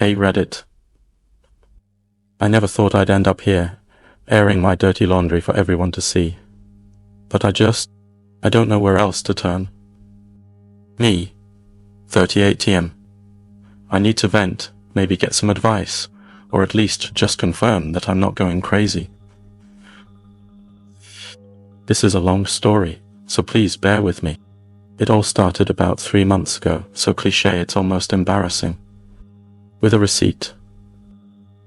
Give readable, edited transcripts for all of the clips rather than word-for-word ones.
Hey Reddit. I never thought I'd end up here, airing my dirty laundry for everyone to see. But I don't know where else to turn. Me, 38TM. I need to vent, maybe get some advice, or at least just confirm that I'm not going crazy. This is a long story, so please bear with me. It all started about 3 months ago, so cliché it's almost embarrassing. With a receipt.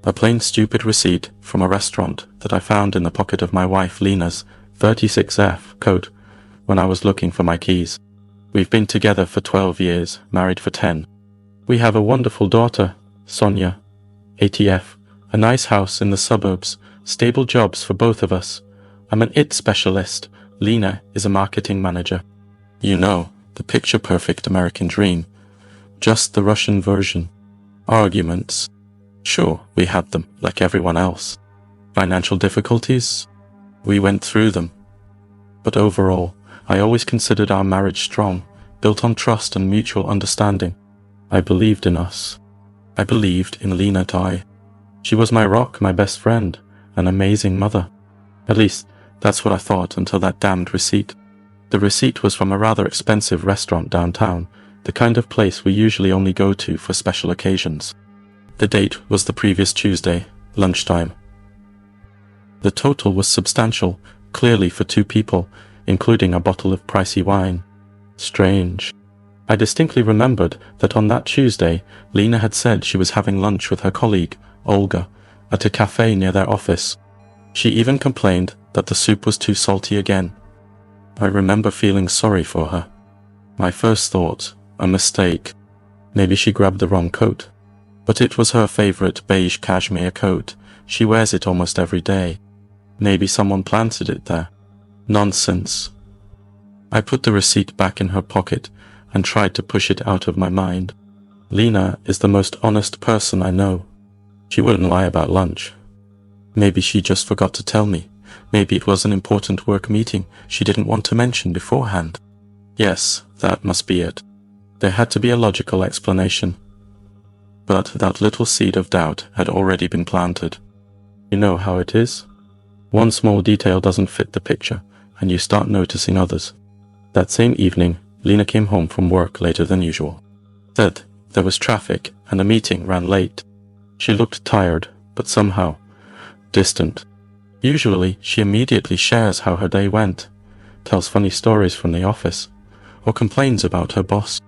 A plain stupid receipt from a restaurant that I found in the pocket of my wife Lena's 36F coat when I was looking for my keys. We've been together for 12 years, married for 10. We have a wonderful daughter, Sonia, ATF, a nice house in the suburbs, stable jobs for both of us. I'm an IT specialist. Lena is a marketing manager. You know, the picture-perfect American dream. Just the Russian version. Arguments. Sure, we had them, like everyone else. Financial difficulties? We went through them. But overall, I always considered our marriage strong, built on trust and mutual understanding. I believed in us. I believed in Lena Ty. She was my rock, my best friend, an amazing mother. At least, that's what I thought until that damned receipt. The receipt was from a rather expensive restaurant downtown, the kind of place we usually only go to for special occasions. The date was the previous Tuesday, lunchtime. The total was substantial, clearly for 2 people, including a bottle of pricey wine. Strange. I distinctly remembered that on that Tuesday, Lena had said she was having lunch with her colleague, Olga, at a cafe near their office. She even complained that the soup was too salty again. I remember feeling sorry for her. My first thought, a mistake. Maybe she grabbed the wrong coat. But it was her favorite beige cashmere coat. She wears it almost every day. Maybe someone planted it there. Nonsense. I put the receipt back in her pocket and tried to push it out of my mind. Lena is the most honest person I know. She wouldn't lie about lunch. Maybe she just forgot to tell me. Maybe it was an important work meeting she didn't want to mention beforehand. Yes, that must be it. There had to be a logical explanation. But that little seed of doubt had already been planted. You know how it is? One small detail doesn't fit the picture, and you start noticing others. That same evening, Lena came home from work later than usual. Said there was traffic and a meeting ran late. She looked tired, but somehow distant. Usually, she immediately shares how her day went, tells funny stories from the office, or complains about her boss.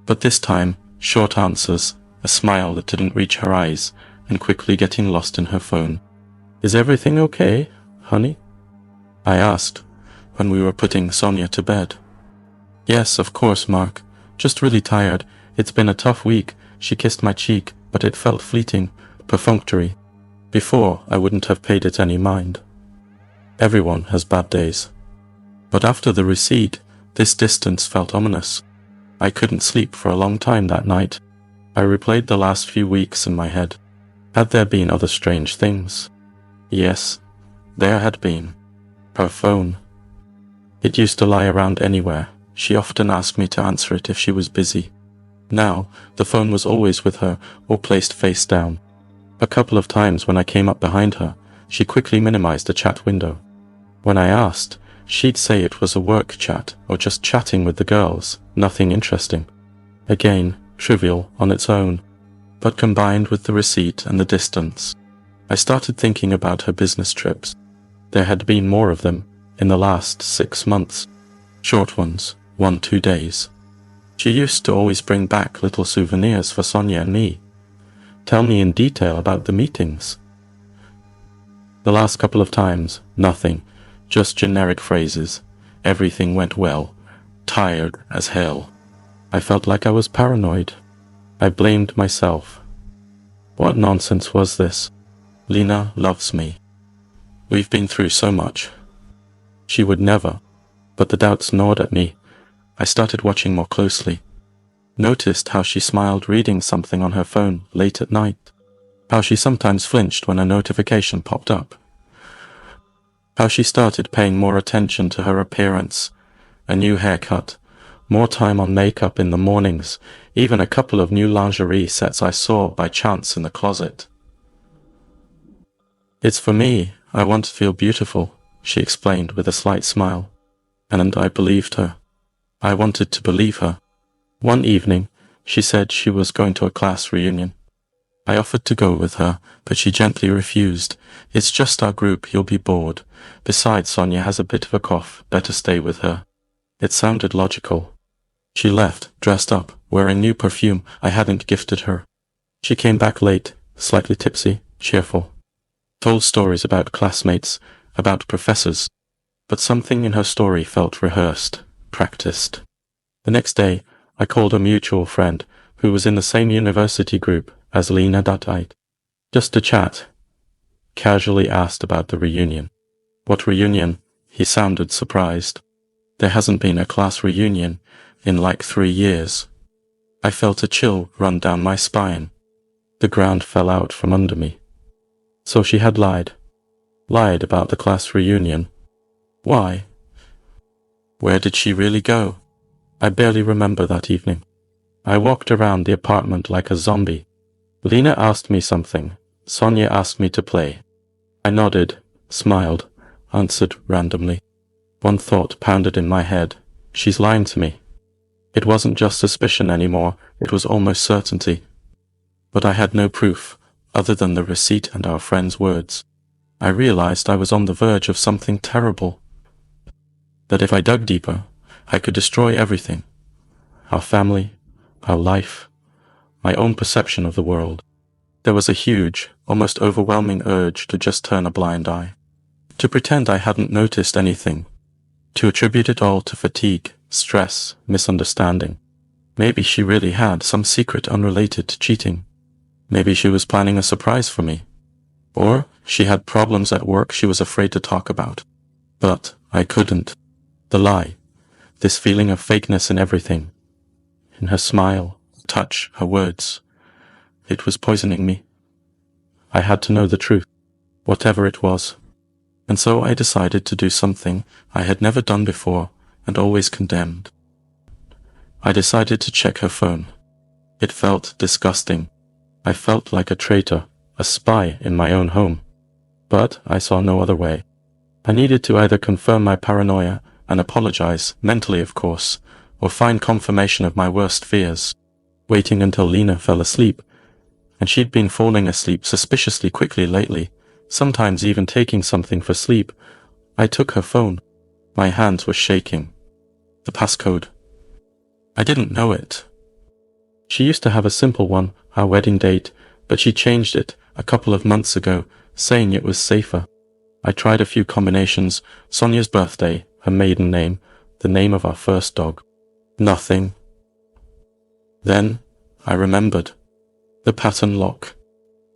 But this time, short answers, a smile that didn't reach her eyes, and quickly getting lost in her phone. Is everything okay, honey? I asked, when we were putting Sonia to bed. Yes, of course, Mark. Just really tired. It's been a tough week. She kissed my cheek, but it felt fleeting, perfunctory. Before, I wouldn't have paid it any mind. Everyone has bad days. But after the receipt, this distance felt ominous. I couldn't sleep for a long time that night. I replayed the last few weeks in my head. Had there been other strange things? Yes, there had been. Her phone. It used to lie around anywhere. She often asked me to answer it if she was busy. Now, the phone was always with her or placed face down. A couple of times when I came up behind her, she quickly minimized the chat window. When I asked, she'd say it was a work chat or just chatting with the girls, nothing interesting. Again, trivial on its own, but combined with the receipt and the distance, I started thinking about her business trips. There had been more of them in the last 6 months. Short ones, 1-2 days. She used to always bring back little souvenirs for Sonia and me. Tell me in detail about the meetings. The last couple of times, nothing, just generic phrases. Everything went well. Tired as hell. I felt like I was paranoid. I blamed myself. What nonsense was this? Lena loves me. We've been through so much. She would never. But the doubts gnawed at me. I started watching more closely. Noticed how she smiled reading something on her phone late at night. How she sometimes flinched when a notification popped up. How she started paying more attention to her appearance, a new haircut, more time on makeup in the mornings, even a couple of new lingerie sets I saw by chance in the closet. "It's for me. I want to feel beautiful," she explained with a slight smile. And I believed her. I wanted to believe her. One evening, she said she was going to a class reunion. I offered to go with her, but she gently refused. "It's just our group, you'll be bored. Besides, Sonia has a bit of a cough, better stay with her." It sounded logical. She left, dressed up, wearing new perfume I hadn't gifted her. She came back late, slightly tipsy, cheerful. Told stories about classmates, about professors, but something in her story felt rehearsed, practiced. The next day, I called a mutual friend who was in the same university group as Lena Dutite, just to chat. Casually asked about the reunion. "What reunion?" He sounded surprised. "There hasn't been a class reunion in like 3 years." I felt a chill run down my spine. The ground fell out from under me. So she had lied. Lied about the class reunion. Why? Where did she really go? I barely remember that evening. I walked around the apartment like a zombie. Lena asked me something. Sonia asked me to play. I nodded, smiled, answered randomly. One thought pounded in my head. She's lying to me. It wasn't just suspicion anymore, it was almost certainty. But I had no proof, other than the receipt and our friend's words. I realized I was on the verge of something terrible. That if I dug deeper, I could destroy everything. Our family, our life, my own perception of the world. There was a huge, almost overwhelming urge to just turn a blind eye. To pretend I hadn't noticed anything. To attribute it all to fatigue, stress, misunderstanding. Maybe she really had some secret unrelated to cheating. Maybe she was planning a surprise for me. Or she had problems at work she was afraid to talk about. But I couldn't. The lie. This feeling of fakeness in everything. In her smile, touch, her words. It was poisoning me. I had to know the truth, whatever it was. And so I decided to do something I had never done before and always condemned. I decided to check her phone. It felt disgusting. I felt like a traitor, a spy in my own home. But I saw no other way. I needed to either confirm my paranoia and apologize, mentally of course, or find confirmation of my worst fears. Waiting until Lena fell asleep, and she'd been falling asleep suspiciously quickly lately, sometimes even taking something for sleep, I took her phone. My hands were shaking. The passcode. I didn't know it. She used to have a simple one, our wedding date, but she changed it a couple of months ago, saying it was safer. I tried a few combinations, Sonia's birthday, her maiden name, the name of our first dog. Nothing. Then I remembered. The pattern lock.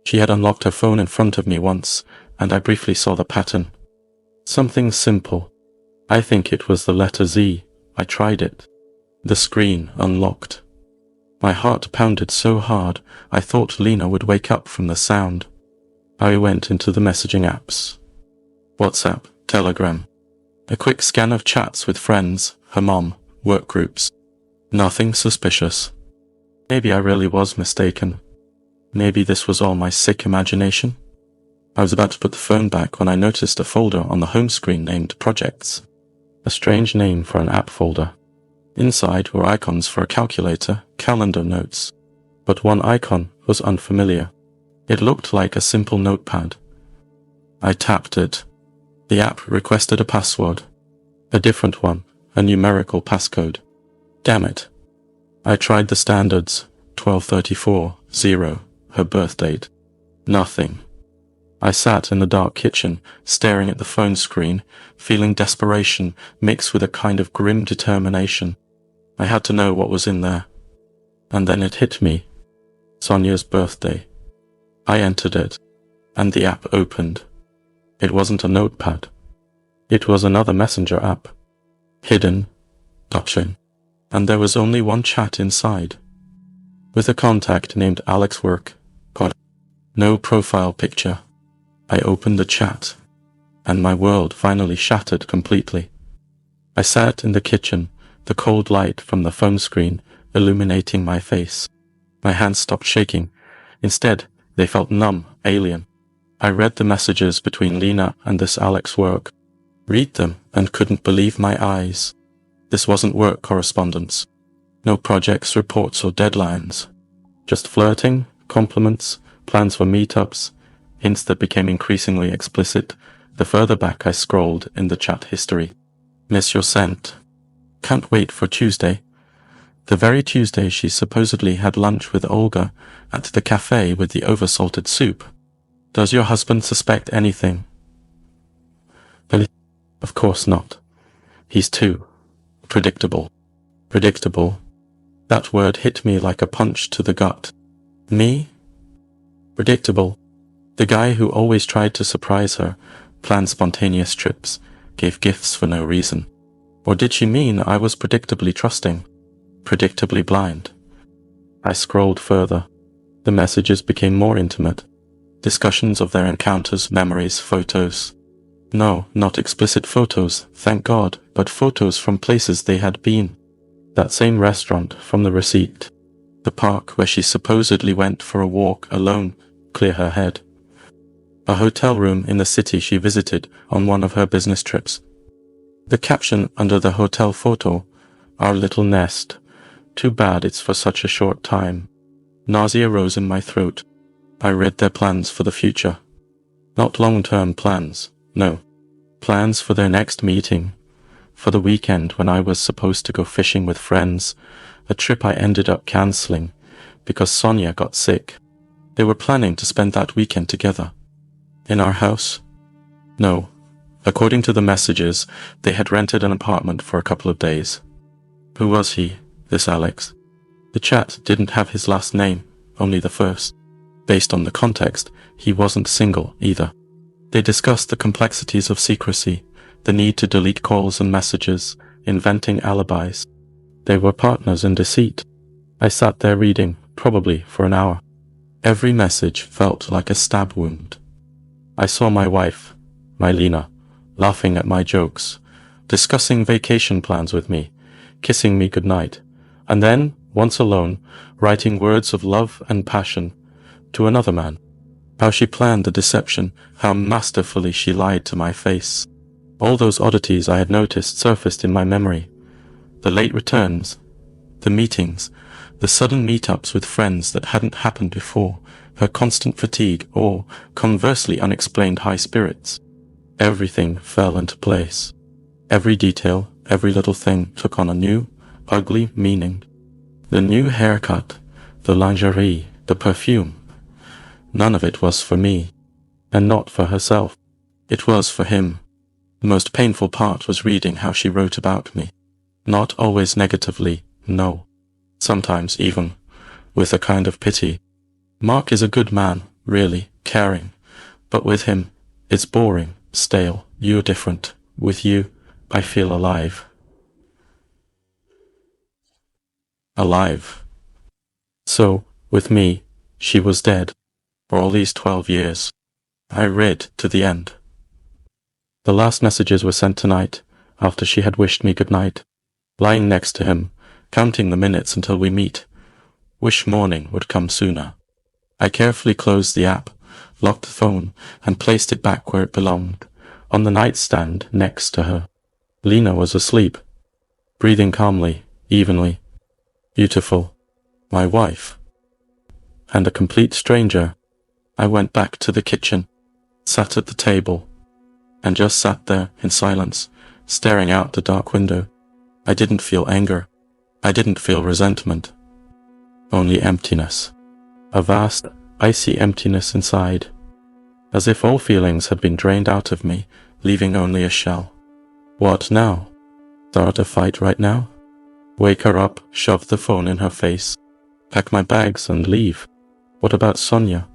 She had unlocked her phone in front of me once, and I briefly saw the pattern. Something simple. I think it was the letter Z. I tried it. The screen unlocked. My heart pounded so hard, I thought Lena would wake up from the sound. I went into the messaging apps. WhatsApp, Telegram. A quick scan of chats with friends, her mom, work groups. Nothing suspicious. Maybe I really was mistaken. Maybe this was all my sick imagination. I was about to put the phone back when I noticed a folder on the home screen named Projects. A strange name for an app folder. Inside were icons for a calculator, calendar notes. But one icon was unfamiliar. It looked like a simple notepad. I tapped it. The app requested a password. A different one, a numerical passcode. Damn it. I tried the standards. 1234, 0, her birth date. Nothing. I sat in the dark kitchen, staring at the phone screen, feeling desperation mixed with a kind of grim determination. I had to know what was in there. And then it hit me. Sonia's birthday. I entered it, and the app opened. It wasn't a notepad. It was another messenger app. Hidden. Option. And there was only one chat inside. With a contact named Alex Work. No profile picture. I opened the chat, and my world finally shattered completely. I sat in the kitchen, the cold light from the phone screen illuminating my face. My hands stopped shaking. Instead, they felt numb, alien. I read the messages between Lena and this Alex work. Read them and couldn't believe my eyes. This wasn't work correspondence. No projects, reports, or deadlines. Just flirting, compliments, plans for meetups, hints that became increasingly explicit the further back I scrolled in the chat history. Miss your scent. Can't wait for Tuesday. The very Tuesday she supposedly had lunch with Olga at the cafe with the oversalted soup. Does your husband suspect anything? Of course not. He's too predictable. Predictable. That word hit me like a punch to the gut. Me? Predictable. The guy who always tried to surprise her, planned spontaneous trips, gave gifts for no reason. Or did she mean I was predictably trusting? Predictably blind? I scrolled further. The messages became more intimate. Discussions of their encounters, memories, photos. No, not explicit photos, thank God, but photos from places they had been. That same restaurant from the receipt. The park where she supposedly went for a walk alone, clear her head. A hotel room in the city she visited on one of her business trips. The caption under the hotel photo, "Our little nest. Too bad it's for such a short time." Nausea rose in my throat. I read their plans for the future. Not long-term plans, no. Plans for their next meeting. For the weekend when I was supposed to go fishing with friends, a trip I ended up cancelling because Sonia got sick. They were planning to spend that weekend together. In our house? No. According to the messages, they had rented an apartment for a couple of days. Who was he, this Alex? The chat didn't have his last name, only the first. Based on the context, he wasn't single either. They discussed the complexities of secrecy, the need to delete calls and messages, inventing alibis. They were partners in deceit. I sat there reading, probably for an hour. Every message felt like a stab wound. I saw my wife, my Lena, laughing at my jokes, discussing vacation plans with me, kissing me goodnight, and then, once alone, writing words of love and passion to another man. How she planned the deception, how masterfully she lied to my face. All those oddities I had noticed surfaced in my memory. The late returns, the meetings, the sudden meetups with friends that hadn't happened before, her constant fatigue or, conversely, unexplained high spirits. Everything fell into place. Every detail, every little thing took on a new, ugly meaning. The new haircut, the lingerie, the perfume. None of it was for me, and not for herself. It was for him. The most painful part was reading how she wrote about me. Not always negatively, no. Sometimes even with a kind of pity. Mark is a good man, really, caring. But with him, it's boring, stale, you're different. With you, I feel alive. Alive. So, with me, she was dead. For all these 12 years. I read to the end. The last messages were sent tonight, after she had wished me good night. Lying next to him, counting the minutes until we meet. Wish morning would come sooner. I carefully closed the app, locked the phone, and placed it back where it belonged, on the nightstand next to her. Lena was asleep, breathing calmly, evenly. Beautiful. My wife. And a complete stranger. I went back to the kitchen, sat at the table, and just sat there in silence, staring out the dark window. I didn't feel anger. I didn't feel resentment. Only emptiness. A vast, icy emptiness inside. As if all feelings had been drained out of me, leaving only a shell. What now? Start a fight right now? Wake her up, shove the phone in her face, pack my bags and leave? What about Sonia?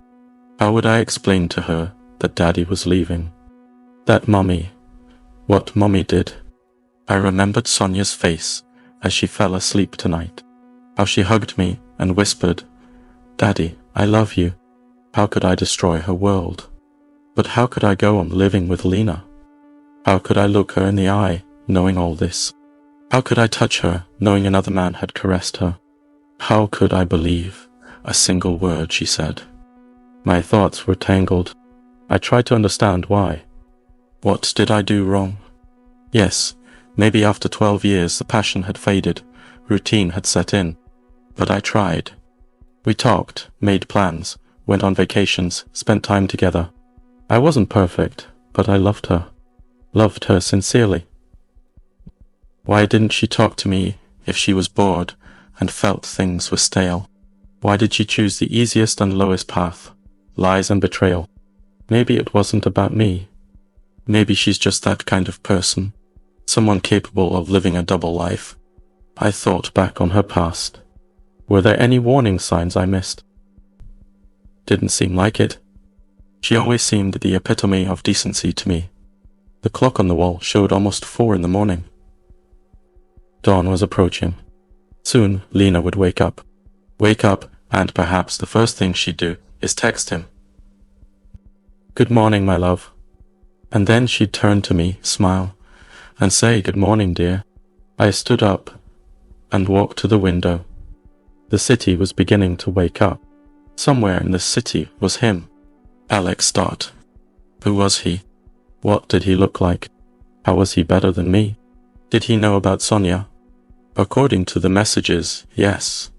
How would I explain to her that Daddy was leaving? That Mommy, what Mommy did. I remembered Sonia's face as she fell asleep tonight. How she hugged me and whispered, "Daddy, I love you." How could I destroy her world? But how could I go on living with Lena? How could I look her in the eye, knowing all this? How could I touch her, knowing another man had caressed her? How could I believe a single word she said? My thoughts were tangled. I tried to understand why. What did I do wrong? Yes, maybe after 12 years the passion had faded, routine had set in. But I tried. We talked, made plans, went on vacations, spent time together. I wasn't perfect, but I loved her. Loved her sincerely. Why didn't she talk to me if she was bored and felt things were stale? Why did she choose the easiest and lowest path? Lies and betrayal. Maybe it wasn't about me. Maybe she's just that kind of person. Someone capable of living a double life. I thought back on her past. Were there any warning signs I missed? Didn't seem like it. She always seemed the epitome of decency to me. The clock on the wall showed almost 4 in the morning. Dawn was approaching. Soon, Lena would wake up. Wake up, and perhaps the first thing she'd do is text him. "Good morning, my love." And then she'd turn to me, smile, and say, "Good morning, dear." I stood up and walked to the window. The city was beginning to wake up. Somewhere in the city was him. Alex Stott. Who was he? What did he look like? How was he better than me? Did he know about Sonia? According to the messages, yes.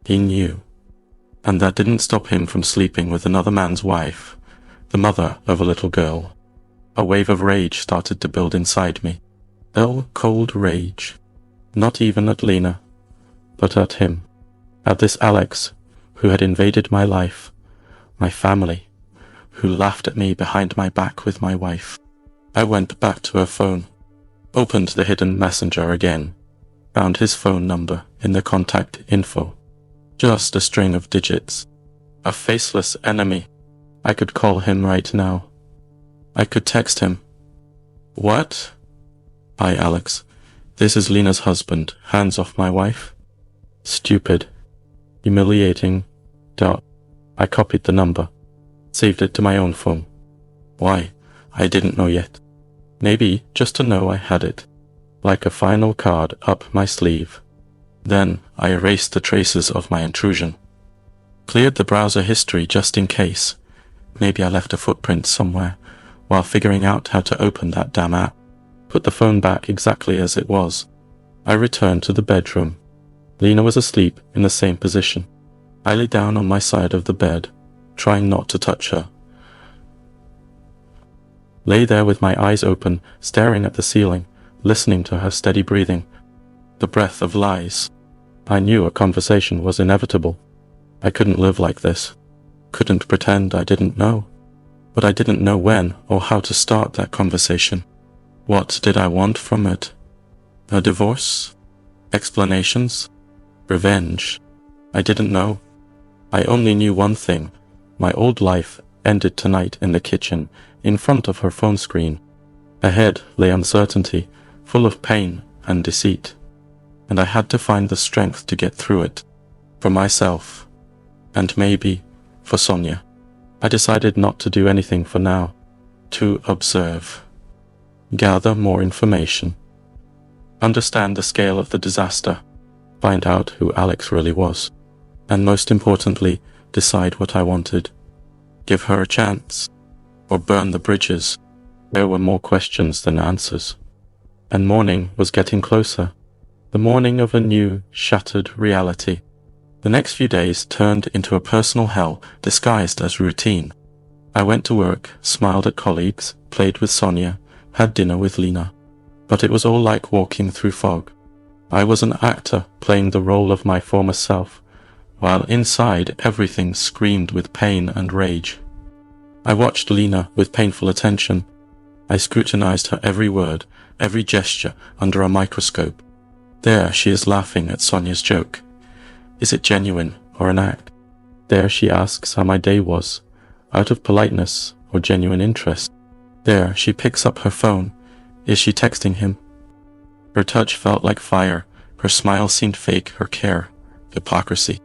He knew. And that didn't stop him from sleeping with another man's wife, the mother of a little girl. A wave of rage started to build inside me. Dull, cold rage. Not even at Lena, but at him. At this Alex, who had invaded my life, my family, who laughed at me behind my back with my wife. I went back to her phone, opened the hidden messenger again, found his phone number in the contact info. Just a string of digits. A faceless enemy. I could call him right now. I could text him. "What?" "Hi, Alex. This is Lena's husband. Hands off my wife." Stupid. Humiliating. I copied the number. Saved it to my own phone. Why? I didn't know yet. Maybe just to know I had it. Like a final card up my sleeve. Then I erased the traces of my intrusion. Cleared the browser history just in case. Maybe I left a footprint somewhere while figuring out how to open that damn app. Put the phone back exactly as it was. I returned to the bedroom. Lena was asleep in the same position. I lay down on my side of the bed, trying not to touch her. Lay there with my eyes open, staring at the ceiling, listening to her steady breathing. The breath of lies. I knew a conversation was inevitable. I couldn't live like this. Couldn't pretend I didn't know. But I didn't know when or how to start that conversation. What did I want from it? A divorce? Explanations? Revenge? I didn't know. I only knew one thing. My old life ended tonight in the kitchen, in front of her phone screen. Ahead lay uncertainty, full of pain and deceit. And I had to find the strength to get through it. For myself. And maybe for Sonia. I decided not to do anything for now. To observe. Gather more information. Understand the scale of the disaster. Find out who Alex really was. And most importantly, decide what I wanted. Give her a chance. Or burn the bridges. There were more questions than answers. And morning was getting closer. The morning of a new, shattered reality. The next few days turned into a personal hell disguised as routine. I went to work, smiled at colleagues, played with Sonia, had dinner with Lena. But it was all like walking through fog. I was an actor playing the role of my former self, while inside everything screamed with pain and rage. I watched Lena with painful attention. I scrutinized her every word, every gesture under a microscope. There she is laughing at Sonia's joke. Is it genuine or an act? There she asks how my day was, out of politeness or genuine interest. There she picks up her phone. Is she texting him? Her touch felt like fire. Her smile seemed fake, her care, hypocrisy.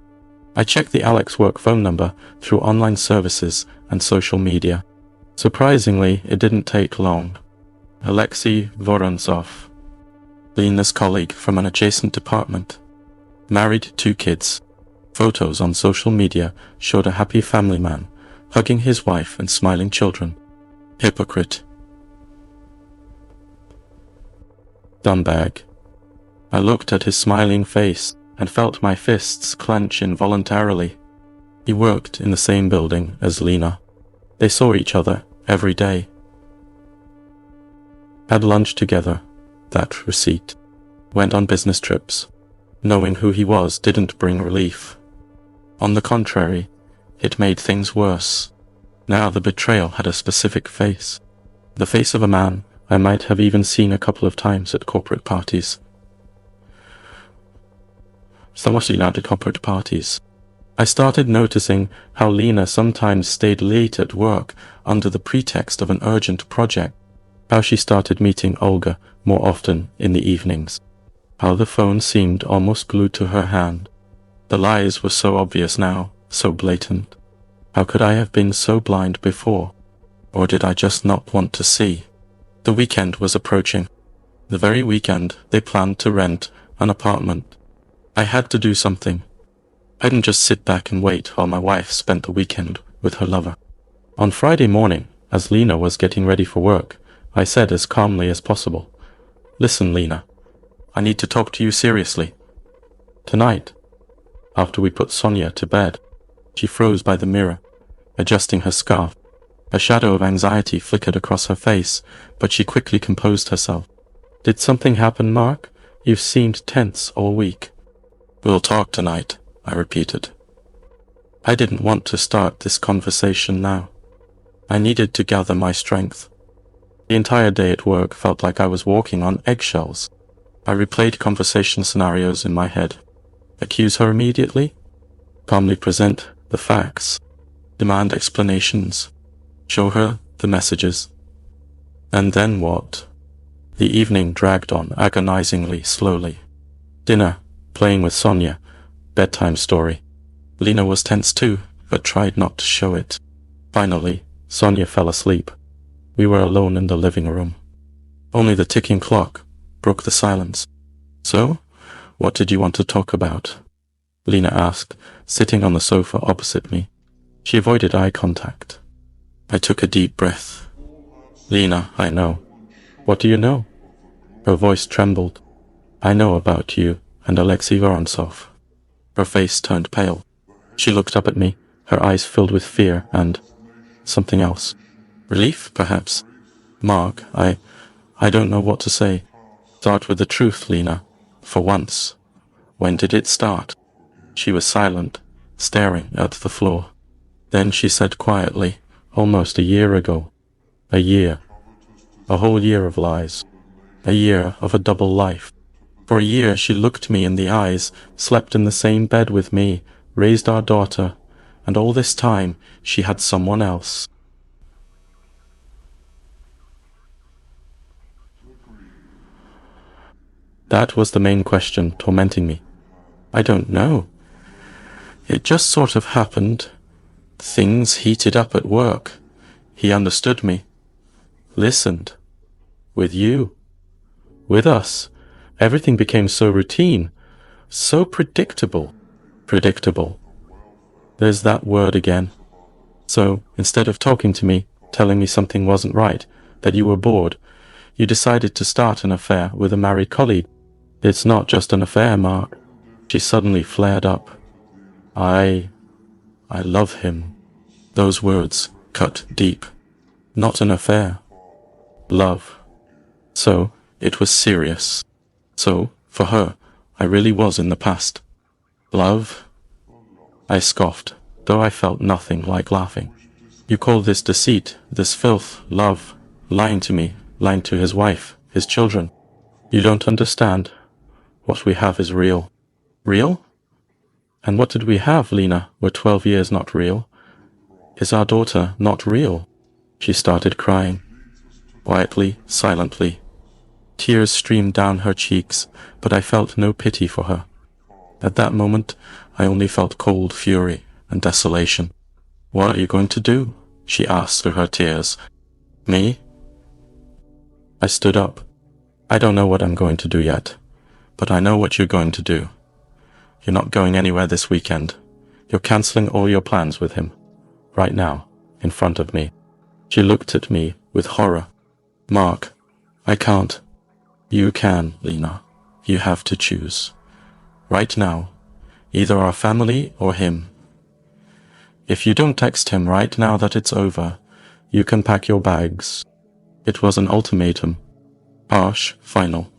I checked the Alex work phone number through online services and social media. Surprisingly, it didn't take long. Alexei Vorontsov. Lena's colleague from an adjacent department. Married, 2 kids. Photos on social media showed a happy family man, hugging his wife and smiling children. Hypocrite. Scumbag. I looked at his smiling face and felt my fists clench involuntarily. He worked in the same building as Lena. They saw each other every day. Had lunch together. That receipt. Went on business trips. Knowing who he was didn't bring relief. On the contrary, it made things worse. Now the betrayal had a specific face. The face of a man I might have even seen a couple of times at corporate parties. At corporate parties. I started noticing how Lena sometimes stayed late at work under the pretext of an urgent project. How she started meeting Olga more often in the evenings. How the phone seemed almost glued to her hand. The lies were so obvious now, so blatant. How could I have been so blind before? Or did I just not want to see? The weekend was approaching. The very weekend they planned to rent an apartment. I had to do something. I didn't just sit back and wait while my wife spent the weekend with her lover. On Friday morning, as Lena was getting ready for work, I said as calmly as possible, "Listen, Lena, I need to talk to you seriously. Tonight, after we put Sonia to bed." She froze by the mirror, adjusting her scarf. A shadow of anxiety flickered across her face, but she quickly composed herself. "Did something happen, Mark? You've seemed tense all week." "We'll talk tonight," I repeated. I didn't want to start this conversation now. I needed to gather my strength. The entire day at work felt like I was walking on eggshells. I replayed conversation scenarios in my head. Accuse her immediately? Calmly present the facts. Demand explanations. Show her the messages. And then what? The evening dragged on agonizingly slowly. Dinner, playing with Sonia, bedtime story. Lena was tense too, but tried not to show it. Finally, Sonia fell asleep. We were alone in the living room. Only the ticking clock broke the silence. "So, what did you want to talk about?" Lena asked, sitting on the sofa opposite me. She avoided eye contact. I took a deep breath. "Lena, I know." "What do you know?" Her voice trembled. "I know about you and Alexei Vorontsov." Her face turned pale. She looked up at me, her eyes filled with fear and something else. Relief, perhaps? "Mark, I don't know what to say." "Start with the truth, Lena. For once." "When did it start?" She was silent, staring at the floor. Then she said quietly, "Almost a year ago." A year. A whole year of lies. A year of a double life. For a year she looked me in the eyes, slept in the same bed with me, raised our daughter, and all this time she had someone else. That was the main question tormenting me. I don't know. It just sort of happened. Things heated up at work. He understood me. Listened. With you. With us. Everything became so routine. So predictable. Predictable. There's that word again. So, instead of talking to me, telling me something wasn't right, that you were bored, you decided to start an affair with a married colleague. It's not just an affair, Mark. She suddenly flared up. I love him. Those words cut deep. Not an affair. Love. So, it was serious. So, for her, I really was in the past. Love? I scoffed, though I felt nothing like laughing. You call this deceit, this filth, love, lying to me, lying to his wife, his children. You don't understand. What we have is real. Real? And what did we have, Lena? Were 12 years not real? Is our daughter not real? She started crying. Quietly, silently. Tears streamed down her cheeks, but I felt no pity for her. At that moment, I only felt cold fury and desolation. What are you going to do? She asked through her tears. Me? I stood up. I don't know what I'm going to do yet, but I know what you're going to do. You're not going anywhere this weekend. You're cancelling all your plans with him. Right now, in front of me. She looked at me with horror. Mark, I can't. You can, Lena. You have to choose. Right now, either our family or him. If you don't text him right now that it's over, you can pack your bags. It was an ultimatum. Harsh, final.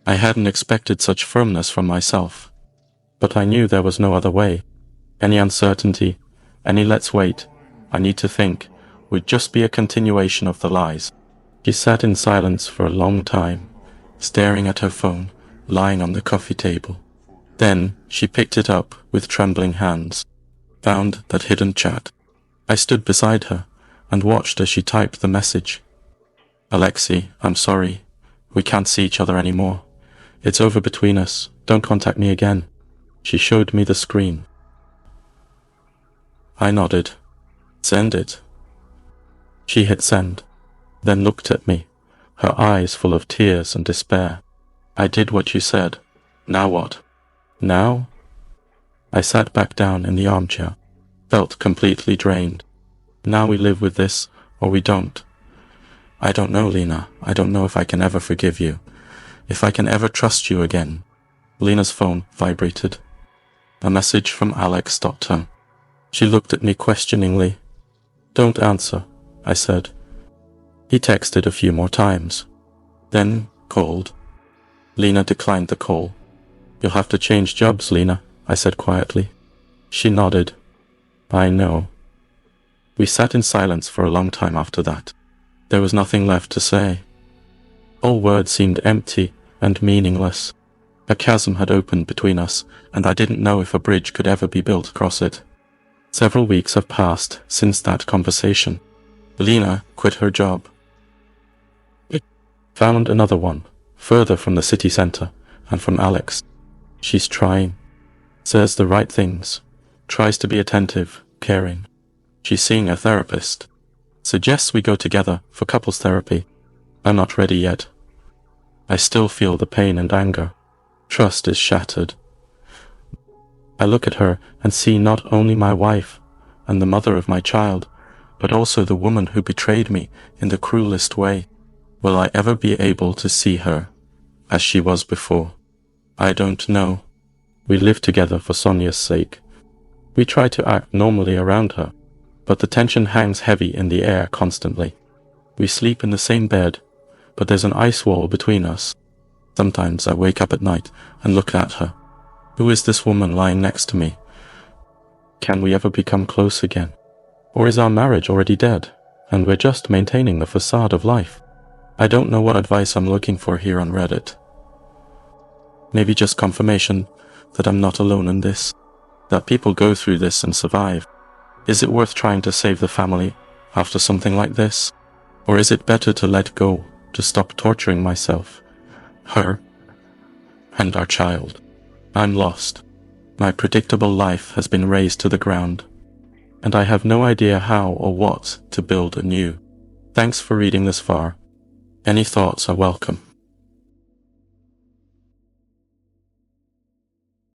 I hadn't expected such firmness from myself. But I knew there was no other way. Any uncertainty, any let's wait, I need to think, would just be a continuation of the lies. She sat in silence for a long time, staring at her phone, lying on the coffee table. Then she picked it up with trembling hands, found that hidden chat. I stood beside her and watched as she typed the message. Alexei, I'm sorry. We can't see each other anymore. It's over between us. Don't contact me again. She showed me the screen. I nodded. Send it. She hit send, then looked at me, her eyes full of tears and despair. I did what you said. Now what? Now? I sat back down in the armchair, felt completely drained. Now we live with this, or we don't. I don't know, Lena. I don't know if I can ever forgive you. If I can ever trust you again. Lena's phone vibrated. A message from Alex stopped her. She looked at me questioningly. Don't answer, I said. He texted a few more times, then called. Lena declined the call. You'll have to change jobs, Lena, I said quietly. She nodded. I know. We sat in silence for a long time after that. There was nothing left to say. All words seemed empty and meaningless. A chasm had opened between us, and I didn't know if a bridge could ever be built across it. Several weeks have passed since that conversation. Lena quit her job. Found another one, further from the city center, and from Alex. She's trying. Says the right things. Tries to be attentive, caring. She's seeing a therapist. Suggests we go together for couples therapy. I'm not ready yet. I still feel the pain and anger. Trust is shattered. I look at her and see not only my wife and the mother of my child, but also the woman who betrayed me in the cruelest way. Will I ever be able to see her as she was before? I don't know. We live together for Sonia's sake. We try to act normally around her, but the tension hangs heavy in the air constantly. We sleep in the same bed, but there's an ice wall between us. Sometimes I wake up at night and look at her. Who is this woman lying next to me? Can we ever become close again? Or is our marriage already dead, and we're just maintaining the facade of life? I don't know what advice I'm looking for here on Reddit. Maybe just confirmation that I'm not alone in this, that people go through this and survive. Is it worth trying to save the family after something like this? Or is it better to let go, to stop torturing myself, her, and our child? I'm lost. My predictable life has been razed to the ground, and I have no idea how or what to build anew. Thanks for reading this far. Any thoughts are welcome.